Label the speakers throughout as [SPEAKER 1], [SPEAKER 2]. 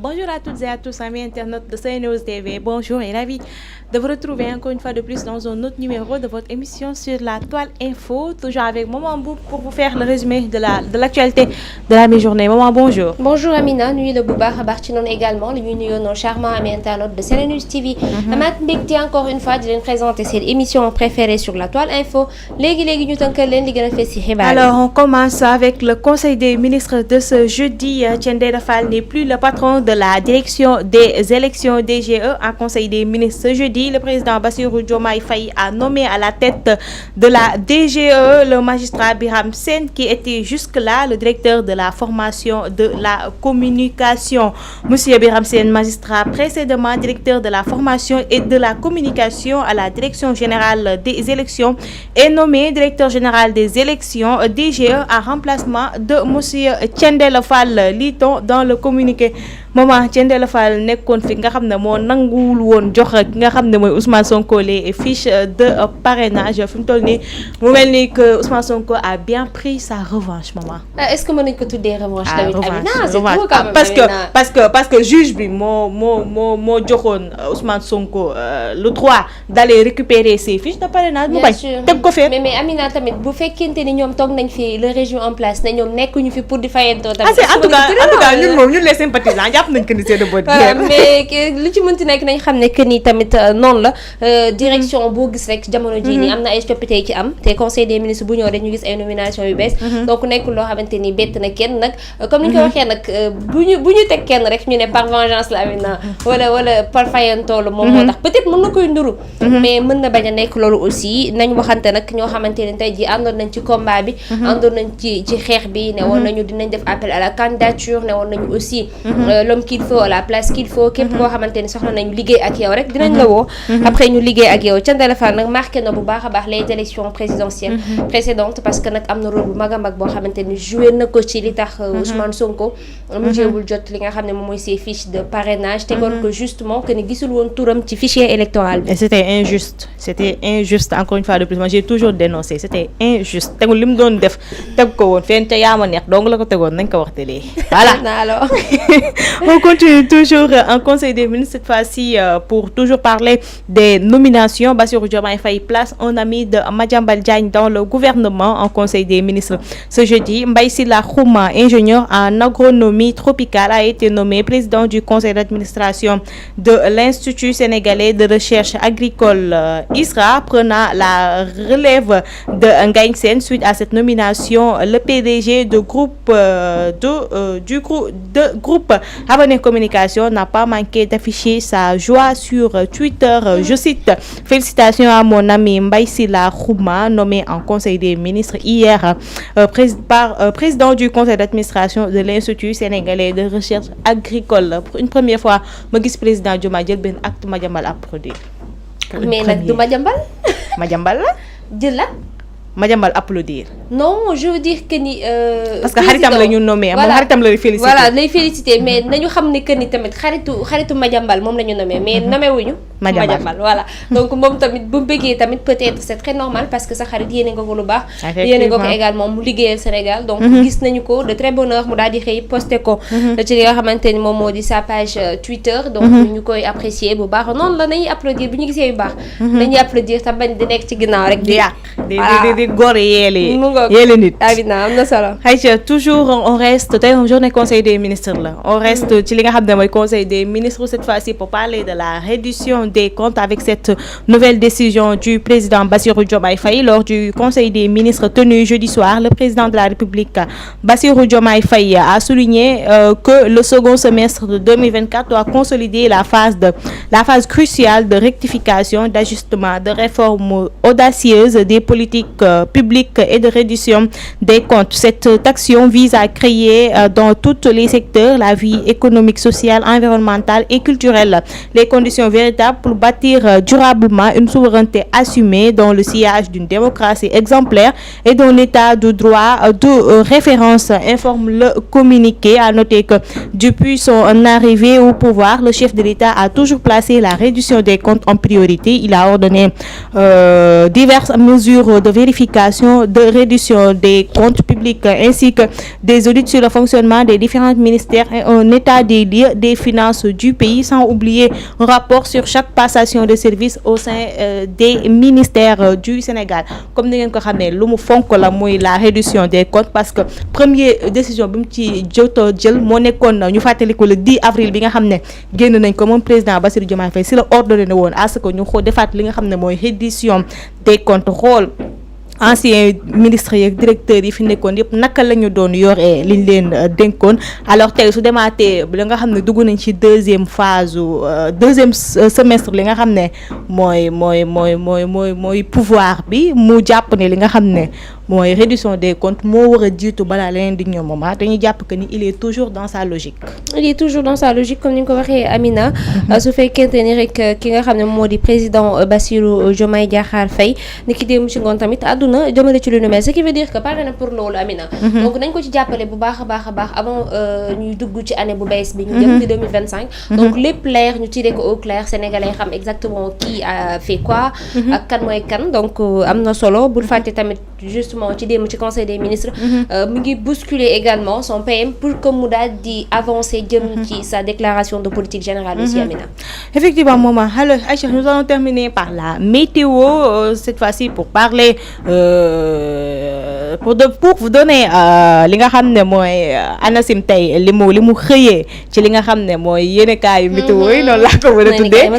[SPEAKER 1] Bonjour à toutes et à tous, amis internautes de CNews TV. Bonjour et ravi de vous retrouver encore une fois de plus dans un autre numéro de votre émission sur la Toile Info. Toujours avec Maman Boub pour vous faire le résumé de l'actualité de la mi-journée. Maman, bonjour.
[SPEAKER 2] Bonjour Amina, nuyu la bu baax a baax ci noonu également li ñuy nuyoo noonu charmant amis internautes de CNews TV. amaat mbégte encore une fois di leen présenter cette émission préférée sur la Toile Info. léegi ñu tënkal leen li gën a fees ci xibaar yi.
[SPEAKER 1] Alors on commence avec le conseil des ministres de ce jeudi. Thiendella Fall n'est plus le patron de la direction des élections DGE en conseil des ministres ce jeudi. Le président Bassirou Diomaye Faye a nommé à la tête de la DGE le magistrat Birame Sène qui était jusque-là le directeur de la formation de la communication. Monsieur Birame Sène, magistrat précédemment directeur de la formation et de la communication à la direction générale des élections, est nommé directeur général des élections DGE en remplacement de monsieur Thiendella Fall, lit-on dans le communiqué. Maman, Thiendella Fall nekkoon fi nga xam ne moo nanguwul woon jox ki nga xam ne mooy Ousmane Sonko les fiches de parrainage fi mu toll nii mu mel ni que Ousmane Sonko a bien pris sa revanche, maman.
[SPEAKER 2] est-ce que mën nañu ko tuddee revanche tamit Amina? C'est trop
[SPEAKER 1] revanche
[SPEAKER 2] quand même,
[SPEAKER 1] parce que juge bi moo joxoon Ousmane Sonko le droit d'aller récupérer ses fiches de parrainage mu bañ teg ko fee.
[SPEAKER 2] mais Amina tamit bu fekkente ni ñoom toog nañ fi le régime en place ne ñoom nekkuñu fi pour di fayantoo tamit.
[SPEAKER 1] en tout cas ñun les sympathisants jàpp nañ que ni c'est de bonne guerre.
[SPEAKER 2] mais lu ci mënti nekk nañ xam ne que ni tamit noonu la direction boo gis rek jamono jii nii am na ay coppite yi ci am te conseil des ministres bu ñëw rek ñu gis ay nomination yu bees. donc nekkul loo xamante ni bett na kenn nag comme ni ñu ko waxee nag bu ñu teg kenn rek ñu ne par vengeance la Amina wala par fayantoo la moom moo tax peut-être mën na koy nduru mais mën na bañ a nekk loolu aussi nañ waxante nag ñoo xamante ne tey jii àndoon nañ ci combat bi àndoon nañ ci xeex bi ne woon nañu dinañ def appel à la candidature ne woon nañu aussi l'homme qu'il faut à la place qu'il faut képp koo xamante ni soxla nañu liggéey ak yow rek dinañ la woo après ñu liggéey ak yow Thiendella Fall nag marqué na bu baax a baax les élections présidentielles précédentes parce que nag am na rôle bu mag a mag boo xamante ni joué na ko ci li tax Ousmane Sonko mujjeewul jot li nga xam ne moom mooy ses fiches de parrainage tegoon ko justement que ni gisul woon turam ci fichier électoral bi.
[SPEAKER 1] Et c'était injuste encore une fois de plus. Moi j'ai toujours dénoncé, c'était injuste. tegul li mu doon def teg ko woon fenn te yaa ma neex donc la ko tegoon nañ ko wax télé. Voilà.
[SPEAKER 2] alors
[SPEAKER 1] On continue toujours en conseil des ministres cette fois-ci pour toujours parler des nominations. Bassirou Diomaye Faye place un ami de Madiambal Diagne dans le gouvernement en conseil des ministres ce jeudi. Mbaye Sylla Khouma, ingénieur en agronomie tropicale, a été nommé président du conseil d'administration de l'Institut sénégalais de recherche agricole ISRA, prenant la relève de Ngagne Sène. Suite à cette nomination, le PDG de groupe Abonné Communication n'a pas manqué d'afficher sa joie sur Twitter. Je cite: félicitations à mon ami Mbaye Sylla Khouma, nommé en conseil des ministres hier président du conseil d'administration de l'Institut sénégalais de recherche agricole. Pour une première fois ma gis président Diomaye jël benn acte Madiambal applaudir.
[SPEAKER 2] mais nag du Madiambal
[SPEAKER 1] la
[SPEAKER 2] jël la
[SPEAKER 1] Madiambal applaudir.
[SPEAKER 2] non je veux dire que ni.
[SPEAKER 1] parce que xaritam la ñu nommé moom xaritam la félicité.
[SPEAKER 2] voilà lay félicité mais nañu xam ne que ni tamit xaritu Madiambal moom la ñu nommé mais nommé wuñu Madiambal voilà donc moom tamit bu bëggee tamit peut-être c'est très normal parce que sa xarit yéene nga ko lu baax. yéene nga ko également mu liggéeyal Sénégal. donc gis nañu ko de très bonne heure mu daal di xëy posté ko. ci li nga xamante ni moom moo di sa page Twitter. donc ñu koy apprécier bu baax noonu la nañuy applaudir bu ñu gisee yu baax. dañuy applaudir te bañ di nekk ci ginnaaw rek.
[SPEAKER 1] di yàq di góor yeele nit.
[SPEAKER 2] Amina am na solo.
[SPEAKER 1] Aïcha toujours on reste tey journée conseil des ministres la on reste ci li nga xam ne mooy conseil des ministres cette fois-ci pour parler de la réduction des comptes avec cette nouvelle décision du président Bassirou Diomaye Faye lors du conseil des ministres tenu jeudi soir. Le président de la République Bassirou Diomaye Faye a souligné que le second semestre de 2024 doit consolider la phase cruciale de rectification, d'ajustement, de réforme audacieuse des politiques publique et de réduction des comptes. Cette action vise à créer dans tous les secteurs, la vie économique, sociale, environnementale et culturelle, les conditions véritables pour bâtir durablement une souveraineté assumée dans le sillage d'une démocratie exemplaire et d'un état de droit de référence, informe le communiqué. À noter que depuis son arrivée au pouvoir, le chef de l'État a toujours placé la réduction des comptes en priorité. Il a ordonné diverses mesures de vérification, de réduction des comptes publics ainsi que des audits sur le fonctionnement des différents ministères et un état des lieux des finances du pays, sans oublier un rapport sur chaque passation de service au sein des ministères du Sénégal. Comme ni ngeen ko xamee lu mu fonk la mooy la réduction des comptes, parce que première décision bi mu ci jotoo jël moo nekkoon ñu fàttaliku le 10 avril bi nga xam ne génn nañ ko moom président Bassirou Diomaye Faye si la ordonné ne woon à ce que ñu defaat li nga xam ne mooy réduction des comptes, xool ancien ministre yeeg directeurs yi fi nekkoon yëpp naka la ñu doon yoree liñ leen dénkoon. Alors tey su demaatee li nga xam ne dugg nañ ci deuxième phase deuxième semestre li nga xam ne mooy pouvoir bi mu jàpp ne li nga xam ne mooy réduction des comptes moo war a jiitu balaa leneen di ñëw moment dañuy jàpp que ni il est toujours dans sa logique.
[SPEAKER 2] il est toujours dans sa logique comme ni nga ko waxee Amina. su fekkente ni rek ki nga xam ne moo di président Bassirou Diomaye Diakhar Faye ni ki démb ci ngoon tamit àdduna jëmale ci lu nu mel, ce qui veut dire que pare na pour loolu Amina. donc nañ ko ci jàppale bu baax a baax a baax avant ñuy dugg ci année bu bees bi ñu jëm di 2025. donc lépp leer ñu tiré ko au clair, sénégalais xam exactement qui a fait quoi ak kan mooy kan. donc am na solo bul fàtte tamit justement ci démb ci conseil des ministres mu ngi bousculer également son PM pour que mu daal di avancer jëm ci sa déclaration de politique générale aussi Amina.
[SPEAKER 1] Effectivement maman. Alors Aïcha, nous allons terminer par la météo cette fois-ci pour parler pour vous donner li nga xam ne mooy ANACIM tey li mu xëyee ci li nga xam ne mooy yéenekaayu météo yi noonu laa ko mën a tuddee.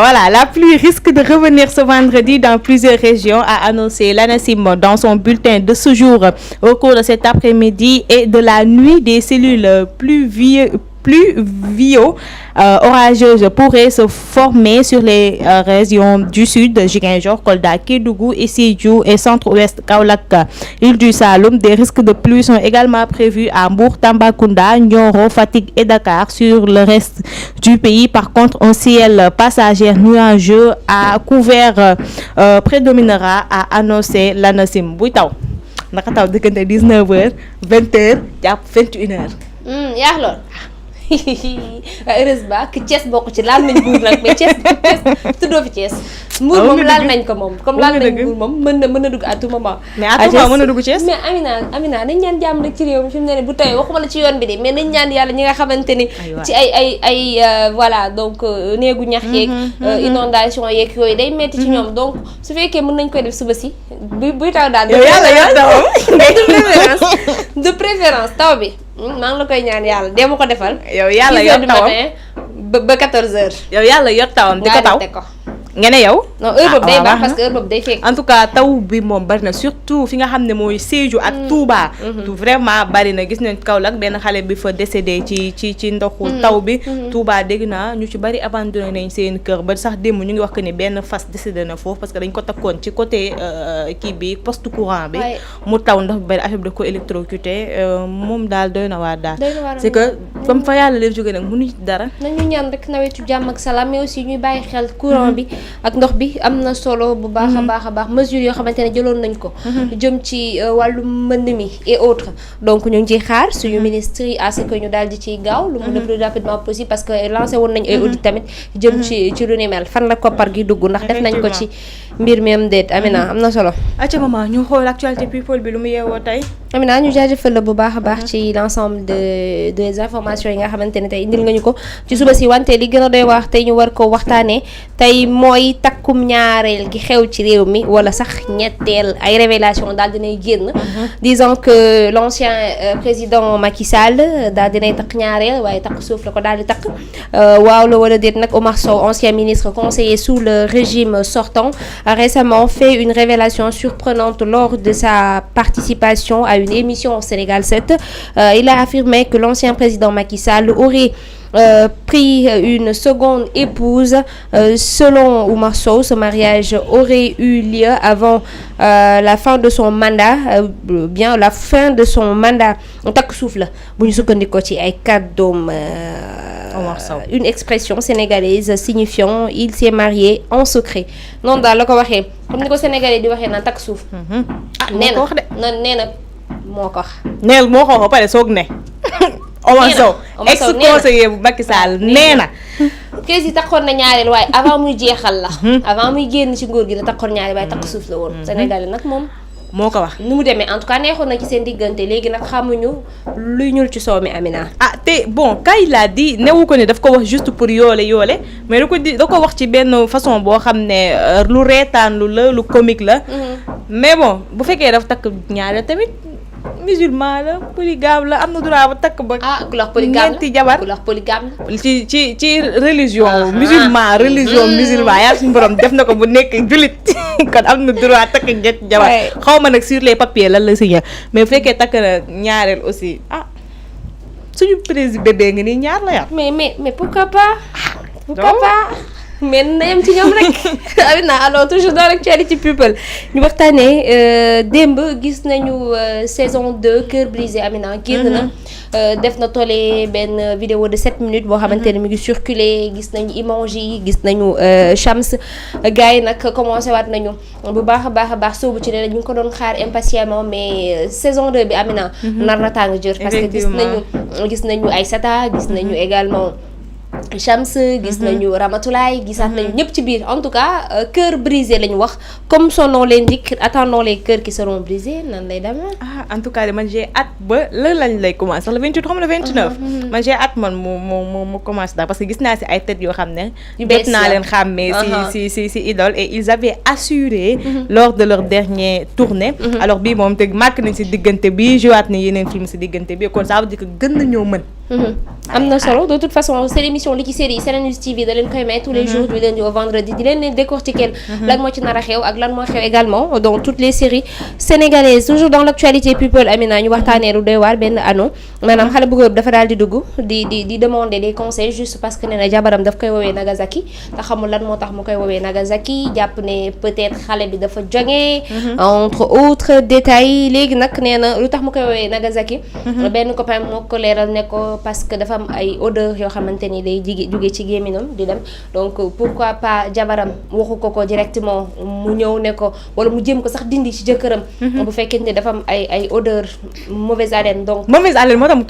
[SPEAKER 1] Voilà, la pluie risque de revenir ce vendredi dans plusieurs régions, a annoncé l'ANACIM dans son bulletin de ce jour. Au cours de cet après-midi et de la nuit, des cellules pluvio orageuses pourraient se former sur les régions du sud, Ziguinchor, Kolda, Kédougou et Sédhiou et centre-ouest, Kaolack, île du Saloum. Des risques de pluie sont également prévus à Mbour, Tambacounda, Nioro, Fatick et Dakar. Sur le reste du pays, par contre, un ciel passager nuageux à couvert prédominera, a annoncé l'ANACIM. buy taw naka taw diggante 19h 20h jàpp 21h.
[SPEAKER 2] yaa lool. heureusement que Thiès bokk ci laal nañ Mbour nag mais Thiès tuddoo fi Thiès. Mbour moom laal nañ ko moom comme laal nañ Mbour moom mën na dugg à tout moment.
[SPEAKER 1] mais à tout moment mën na dugg Thiès.
[SPEAKER 2] mais Amina nañ ñaan jàmm rek ci réew mi fi mu ne bu tawee waxuma la ci yoon bi de mais nañ ñaan yàlla ñi nga xamante ni ci ay voilà donc néegu ñax yeeg inondation yeeg yooyu day metti ci ñoom. donc su fekkee mën nañ koy def suba si buy taw daal de préférence taw bi maa ngi la koy ñaan yàlla dee ma ko defal.
[SPEAKER 1] yow yàlla yor tawam
[SPEAKER 2] ba 14h.
[SPEAKER 1] yow yàlla yor tawam di ko taw nga ne yow.
[SPEAKER 2] non heure boobu day baax parce que heure boobu day fekk.
[SPEAKER 1] en tout cas taw bi moom bari na surtout fi nga xam ne mooy Sédhiou ak Touba. vraiment bari na gis nañ Kaolack benn xale bi fa décédé ci ndoxu taw bi. Touba dégg naa ñu ci bari abandonné nañ seen kër ba sax démb ñu ngi wax que ni benn fas décédé na foofu parce que dañ ko takkoon ci côté kii bi poste courant bi. mu taw ndox bi bari affaire bi da ko électrocuté moom daal doy na waar daal. c'est que comme fa yàlla lay jógee nag mënuñ ci dara.
[SPEAKER 2] nañu ñaan rek nawetu jàmm ak salaam mais aussi ñuy bàyyi xel courant bi. ak ndox bi am na solo bu baax a baax mesures yoo xamante ne jëloon nañ ko jëm ci wàllu mbënd mi et autres. donc ñu ngi ciy xaar suñu ministre yi à ce que ñu daal di ciy gaaw lu mu le plus rapidement possible parce que lancé woon nañ ay audit tamit jëm ci lu ni mel fan la koppar gi dugg ndax def nañ ko ci mbir mi am déet. Amina am na solo.
[SPEAKER 1] acca maman ñu xool actualité people bi lu mu yeewoo tey.
[SPEAKER 2] Amina ñu jaajëfal la bu baax a baax ci l'ensemble des informations yi nga xamante ne tey indil nga ñu ko ci suba si. wante li gën a doy wax tey ñu war ko waxtaanee tey mooy takkum ñaareel gi xew ci réew mi wala sax ñetteel ay révélation daal dinay génn disant que l'ancien président Macky Sall daal dinay takk ñaareel waaye takk suuf la ko daal di takk waaw la wala déet nag. Omar Sow, ancien ministre conseiller sous le régime sortant, a récemment fait une révélation surprenante lors de sa participation à une émission au Sénégal 7. Il a affirmé que l'ancien président Macky Sall aurait pris une seconde épouse. Selon Oumar Sow, ce mariage aurait eu lieu avant la fin de son mandat, bien la fin de son mandat takk suuf la bu ñu sukkandikoo ci ay kàddoom. Une expression sénégalaise signifiant il s'est marié en secret noonu daal la ko waxee comme ni ko sénégalais di waxee naan takk suuf. nee na moo ko wax.
[SPEAKER 1] neel moo ko wax ba pare soog ne. Omar Sow ex conseiller bu Macky Sall nee na.
[SPEAKER 2] kees yi takkoon na ñaareel waaye avant muy jeexal la. avant muy génn ci nguur gi la takkoon ñaareel waaye takk suuf la woon. sénégalais nag moom.
[SPEAKER 1] moo ko wax
[SPEAKER 2] nu mu demee en tout cas neexoon na ci seen diggante léegi nag xamuñu luy ñuul ci soow mi Amina.
[SPEAKER 1] te bon quand il a dit newu ko ne daf ko wax juste pour yoole mais da ko wax ci benn façon boo xam ne lu reetaan lu comique la. mais bon bu fekkee daf takk ñaareel tamit musulman la polygame la am na droit ba takk ba.
[SPEAKER 2] ku la polygame
[SPEAKER 1] ñeenti jabar
[SPEAKER 2] ku la polygame la.
[SPEAKER 1] ci religion. musulman yàlla suñu borom def na ko bu nekk jullit kon am na droit takk ñeenti jabar. xaw ma nag sur les papiers lan la signé mais bu fekkee takk na ñaareel aussi suñu président bébé nga nii ñaar la yor.
[SPEAKER 2] mais pourquoi pas. pourquoi pas. mais na yem ci ñoom rek. Amina alors toujours dans l'actualité people ñu waxtaanee démb gis nañu saison 2 Cœur brisé Amina génn na def na tolle benn vidéo de 7 minutes boo xamante ne mi ngi circulé gis nañu image yi gis nañu Shams gars yi nag commencé waat nañu bu baax a baax soobu ci ne ñu ngi ko doon xaar impatiemment mais saison 2 bi Amina nar na tàng jër parce que gis nañu Aïssata gis nañu également Shams gis nañu Ramatoulaye gisaat nañu ñëpp ci biir en tout cas cœur brisé lañu wax comme son nom l'indique attendons les cœurs qui seront brisés nan lay demee.
[SPEAKER 1] En tout cas man j'ai hâte ba lañ lay commencer le 28 xam le 29. man j'ai hâte man mu commence daal parce que gis naa si ay têtes yoo xam ne. jot naa leen xàmmee si idole et ils avaient assuré. lors de leur dernière tournée. alors bii moom te marqué nañ si diggante bi jouaat ni yeneen film si diggante bi kon ça veut dire que gën nañoo mën.
[SPEAKER 2] am na solo de toute façon c'est l'émission li ci série Senenews TV da leen koy may tous les jours du lundi au vendredi di leen décortiquer lan moo ci nar a xew ak lan moo xew également dans toutes les séries sénégalaises toujours dans l'actualité people Amina ñu waxtaanee lu doy waar benn anneau maanaam xale bu góor dafa daal di dugg di demander des conseils juste parce que nee na jabaram daf koy woowee Nagasaki te xamul lan moo tax mu koy woowee Nagasaki jàpp ne peut-être xale bi dafa jógee entre autres détails léegi nag nee na lu tax mu koy woowee Nagasaki benn copain moo ko leeral ne ko parce que dafa am ay odeur yoo xamante ni day jóge ci gémminam di dem donc pourquoi pas jabaram waxu ko directement mu ñëw ne ko wala mu jéem ko sax dindi ci jëkkëram bu fekkente ne dafa am ay odeur mauvaise haleine donc
[SPEAKER 1] mauvaise haleine moo tax mu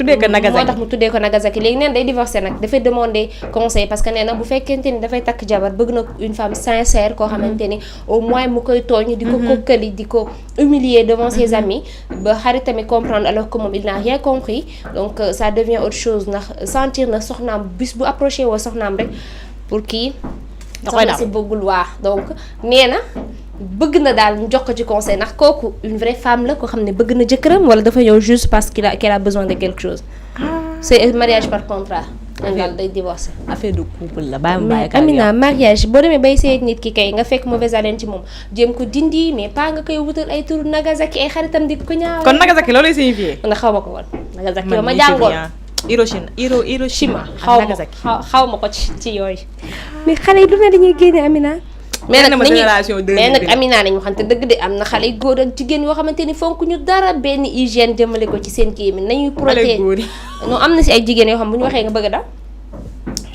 [SPEAKER 1] tuddee ko Nagasaki léegi neen day divorcer nag dafay demander conseil parce que nee na bu fekkente ni dafay takk jabar bëgg na une femme sincère koo xamante ni au moins mu koy tooñ di ko kokkali di ko humilier devant ses amis ba xarit tamit comprendre alors que moom il n'a rien compris donc ça devient autre chose ndax sentir na soxnaam bis bu approché woo soxnaam rek pour kii soxna si bëggul waa donc nee na bëgg na daal ñu jox ko ci conseil ndax kooku une vraie femme la ko xam ne bëgg na jëkkëram wala dafa ñëw juste parce qu'elle a besoin de quelque chose c'est mariage par contrat daal day divorcer affaire de couple la bàyyi
[SPEAKER 2] Amina mariage boo demee bay seet nit ki kay nga fekk mauvaise haleine ci moom jéem ko dindi mais pas nga koy wutal ay turu Nagasaki ay xaritam di ko ñaaw
[SPEAKER 1] kon Nagasaki loolu lay signifié
[SPEAKER 2] nga xaw ma ko woon Nagasaki ba ma jàngoon Hiroshima xaw ma ko ci yooyu mais xale yi lu ne dañuy génne Amina mais nag Amina nañu waxante dëgg de am na xale yu góor ak jigéen yoo xamante ni fonk ñu dara benn hygiène jëmale ko ci seen kii mi nañuy protéger non am na si ay jigéen yoo xam bu ñu waxee nga bëgg daal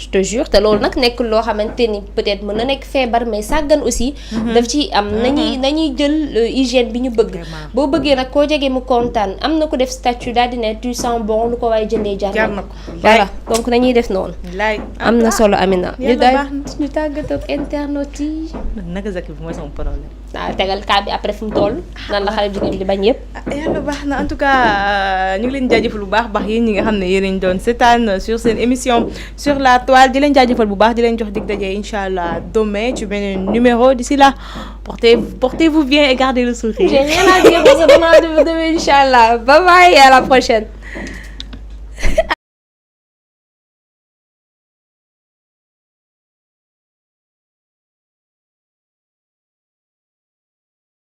[SPEAKER 2] je te jure te loolu nag nekk loo xamante ni peut-être mën na nekk feebar mais sàggan aussi daf ci am nañuy jël hygiène bi ñu bëgg boo bëggee nag koo jege mu kontaan am na ko def statut daal di ne tu sens bon lu ko waaye jëndee jar na ko voilà donc nañuy def noonu am na solo Amina ñu daal ñu tàggatoo ak internautes yi
[SPEAKER 1] Nagasaki bi mooy sama problème
[SPEAKER 2] waaw tegal cas bi après fu mu toll nan la xale jigéen di bañ yëpp
[SPEAKER 1] yàlla baax na en tout cas ñu ngi leen jaajëfal bu baax yéen ñi nga xam ne yéen doon seetaan sur seen émission sur la toile di leen jaajëfal bu baax di leen jox dig daje inch'Allah demain ci beneen numéro d'ici là portez-vous bien et gardez le sourire.
[SPEAKER 2] J'ai rien à dire parce que demain inch'Allah bye bye et à la prochaine.